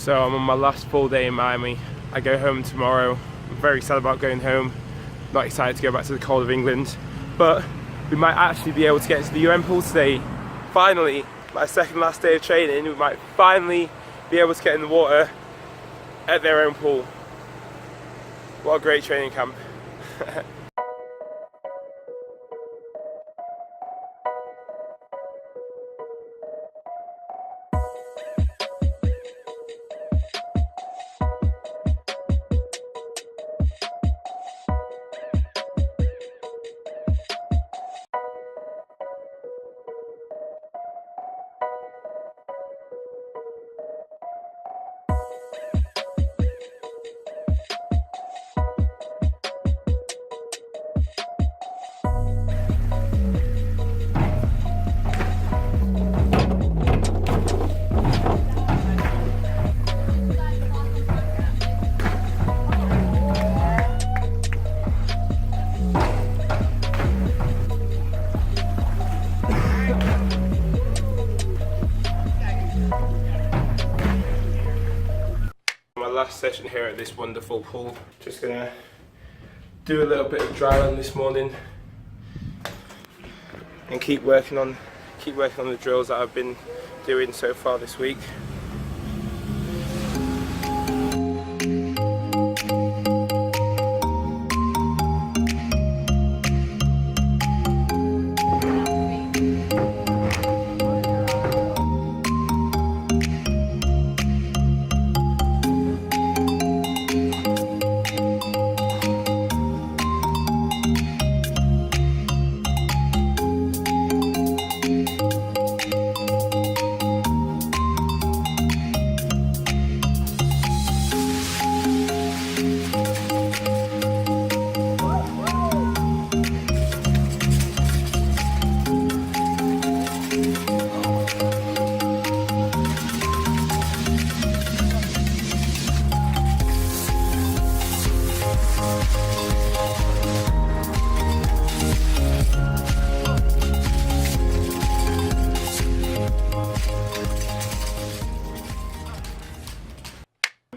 So I'm on my last full day in Miami. I go home tomorrow. I'm very sad about going home. Not excited to go back to the cold of England. But we might actually be able to get into the UN pool today. Finally, my second last day of training, we might finally be able to get in the water at their own pool. What a great training camp. Last session here at this wonderful pool. Just gonna do a little bit of dry run this morning and keep working on the drills that I've been doing so far this week.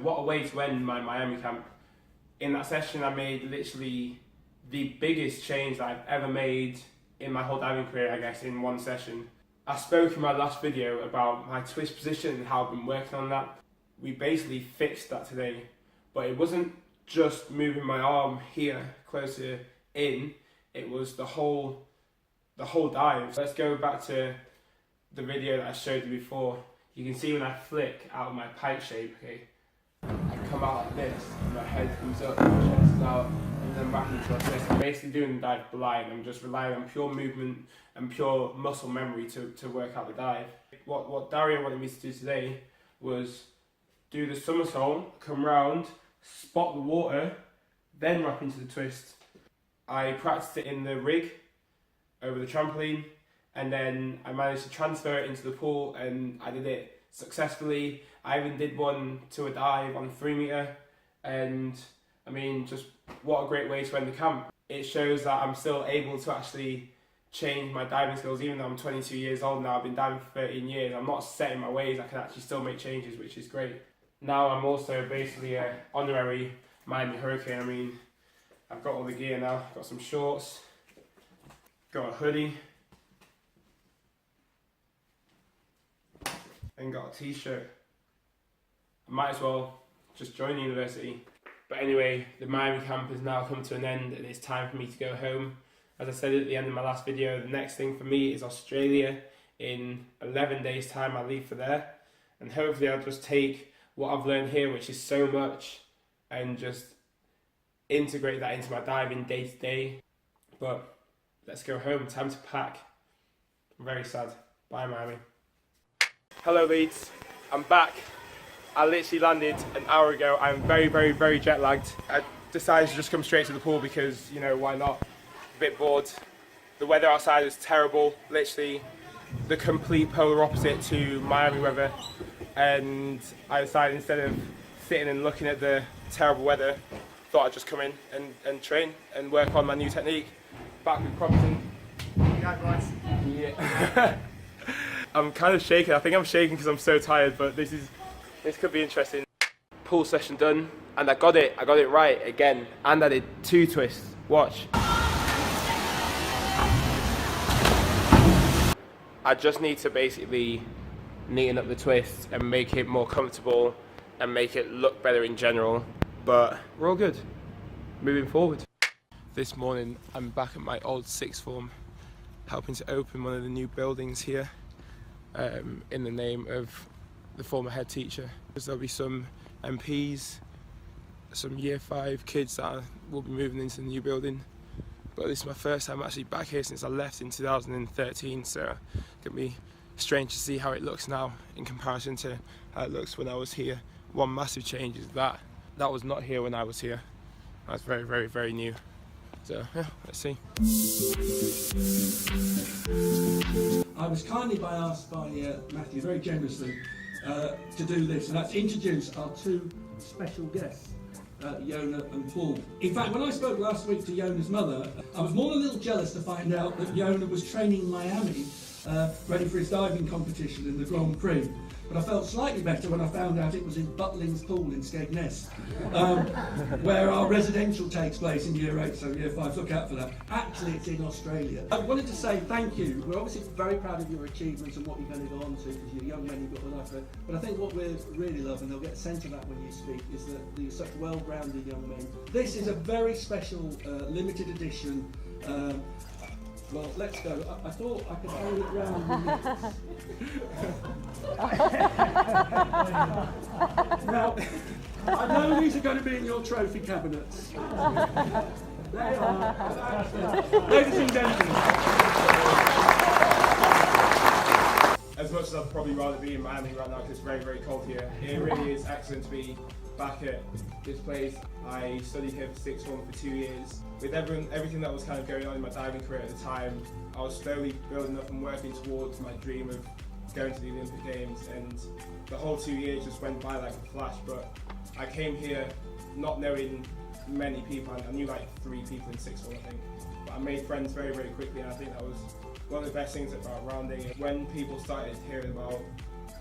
What a way to end my Miami camp. In that session I made literally the biggest change that I've ever made in my whole diving career, I guess, in one session. I spoke in my last video about my twist position and how I've been working on that. We basically fixed that today, but it wasn't just moving my arm here closer in, it was the whole dive. Let's go back to the video that I showed you before. You can see when I flick out of my pipe shape, okay? I come out like this, and my head comes up, my chest is out, and then back into like this. I'm basically doing the dive blind. I'm just relying on pure movement and pure muscle memory to work out the dive. What Dario wanted me to do today was do the somersault, come round, spot the water, then wrap into the twist. I practiced it in the rig over the trampoline, and then I managed to transfer it into the pool, and I did it successfully. I even did one to a dive on 3 meter, and I mean, just what a great way to end the camp. It shows that I'm still able to actually change my diving skills, even though I'm 22 years old now. I've been diving for 13 years. I'm not set in my ways. I can actually still make changes, which is great. Now I'm also basically an honorary Miami Hurricane. I mean, I've got all the gear now. Got some shorts, got a hoodie, and got a t-shirt. I might as well just join the university. But anyway, the Miami camp has now come to an end, and it's time for me to go home. As I said at the end of my last video, the next thing for me is Australia. In 11 days time I leave for there, and hopefully I'll just take what I've learned here, which is so much, and just integrate that into my diving day to day. But let's go home, time to pack. I'm very sad. Bye Miami. Hello Leeds, I'm back. I literally landed an hour ago. I'm very jet lagged. I decided to just come straight to the pool because, you know, why not? A bit bored. The weather outside is terrible, literally the complete polar opposite to Miami weather. And I decided, instead of sitting and looking at the terrible weather, thought I'd just come in and train and work on my new technique. Back with Crompton. Yeah. I'm kind of shaking. I think I'm shaking because I'm so tired, but this is This could be interesting. Pull session done, and I got it right again, and I did 2 twists. Watch. I just need to basically neaten up the twist and make it more comfortable and make it look better in general, but we're all good. Moving forward. This morning I'm back at my old sixth form, helping to open one of the new buildings here in the name of the former head teacher. There'll be some MPs, some year 5 kids that will be moving into the new building, but this is my first time actually back here since I left in 2013, so it's gonna be strange to see how it looks now in comparison to how it looks when I was here. One massive change is that was not here when I was here. I was very, very, very new. So yeah, let's see. I was kindly asked by Matthew, very generously, to do this, and that's introduce our 2 special guests, Yona and Paul. In fact, when I spoke last week to Yona's mother, I was more than a little jealous to find out that Yona was training in Miami, ready for his diving competition in the Grand Prix. But I felt slightly better when I found out it was in Butlins Pool in Skegness, where our residential takes place in year 8, so year 5, look out for that. Actually, it's in Australia. I wanted to say thank you. We're obviously very proud of your achievements and what you're going to go on to, because you're young men, you've got a life there. But I think what we really love, and they'll get a sense of that when you speak, is that you're such well-rounded young men. This is a very special, limited edition. Well, let's go. I thought I could hold it round. Now, I know these are going to be in your trophy cabinets. They are. Ladies and gentlemen. As much as I'd probably rather be in Miami right now because it's very, very cold here, it really is excellent to be back at this place. I studied here for 6th form for 2 years. With everything that was kind of going on in my diving career at the time, I was slowly building up and working towards my dream of going to the Olympic Games, and the whole 2 years just went by like a flash. But I came here not knowing many people. I knew like 3 people in 6th form, I think. But I made friends very, very quickly, and I think that was one of the best things about rounding. When people started hearing about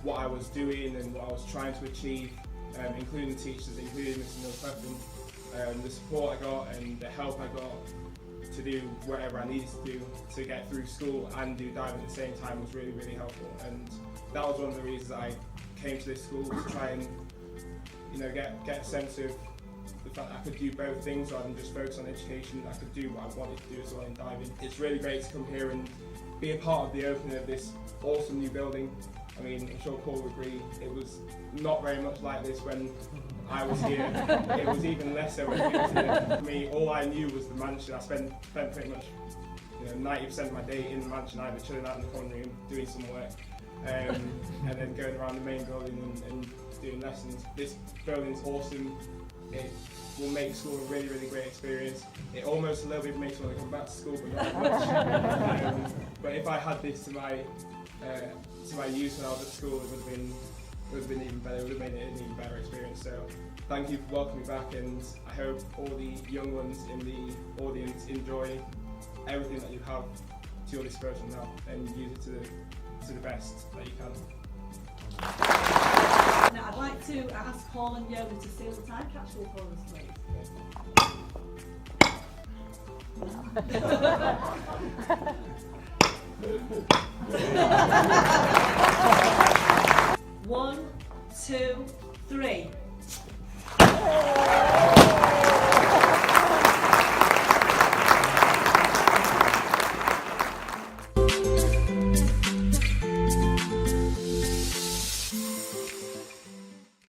what I was doing and what I was trying to achieve, including the teachers, including Mr. Neil Clefton, the support I got and the help I got to do whatever I needed to do to get through school and do diving at the same time was really, really helpful. And that was one of the reasons I came to this school, to try and get a sense of the fact that I could do both things rather than just focus on education. I could do what I wanted to do as well in diving. It's really great to come here and be a part of the opening of this awesome new building. I mean, I'm sure Paul would agree, it was not very much like this when I was here. It was even less so when he was here. For me, all I knew was the mansion. I spent pretty much 90% of my day in the mansion, either chilling out in the corner room, doing some work, and then going around the main building and doing lessons. This building's awesome. It will make school a really, really great experience. It almost a little bit makes me want to come back to school, but not much. But if I had this to my use when I was at school, it would have been even better. It would have made it an even better experience. So thank you for welcoming me back, and I hope all the young ones in the audience enjoy everything that you have to your disposal now and use it to the best that you can. Now I'd like to ask Paul and Yona to seal the time capsule for us, please. 1, 2, 3.